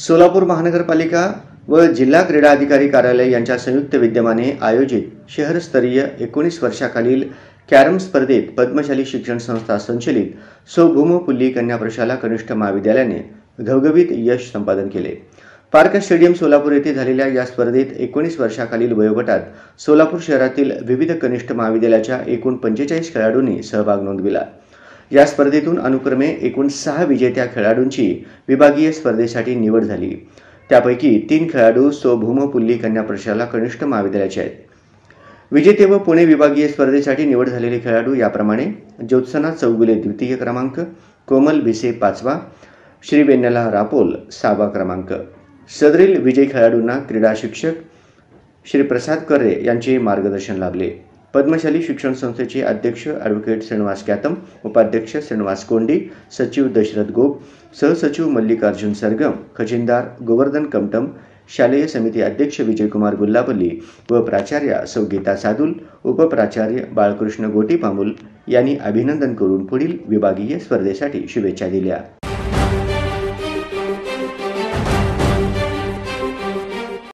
सोलापूर महानगरपालिका व जिल्हा क्रीडा अधिकारी कार्यालय यांच्या संयुक्त विद्यमाने आयोजित शहरस्तरीय 19 वर्षाखालील कॅरम स्पर्धेत पद्मशाली शिक्षण संस्था संचलित सौ भूमपुल्ली कन्या प्रशाला कनिष्ठ महाविद्यालयाने घवघवीत यश संपादन केले। पार्क स्टेडियम सोलापूर येथे झालेल्या या स्पर्धेत 19 वर्षाखालील वयोगटात सोलापूर शहरातील विविध कनिष्ठ महाविद्यालयाच्या एकूण 45 खेळाडूंनी सहभाग नोंदविला। या स्पर्धेतून अनुक्रमे एकूण 6 विजेत्या खेळाडूंची विभागीय स्पर्धेसाठी निवड झाली। त्यापैकी 3 खेळाडू सौ भूमपुल्ली कन्या प्रशाला कनिष्ठ महाविद्यालयाचे आहेत। विजेते व पुणे विभागीय स्पर्धेसाठी निवड झालेले खेळाडू याप्रमाणे: ज्योत्सना चौगुले द्वितीय क्रमांक, कोमल भिसे 5वा, श्री वेन्नला रापोल 6वा क्रमांक। सदरील विजयी खेळाडूंना क्रीडा शिक्षक श्री प्रसाद कर्रे यांचे मार्गदर्शन लाभले। पद्मशाली शिक्षण संस्थेचे अध्यक्ष ॲडव्होकेट श्रीनिवास कॅतम, उपाध्यक्ष श्रीनिवास कोंडी, सचिव दशरथ गोप, सहसचिव मल्लिकार्जुन सरगम, खजिनदार गोवर्धन कमटम, शालेय समिती अध्यक्ष विजयकुमार गुल्लापल्ली व प्राचार्य सौ गीता सादुल, उपप्राचार्य बाळकृष्ण गोटीपामुल यांनी अभिनंदन करून पुढील विभागीय स्पर्धेसाठी शुभेच्छा दिल्या।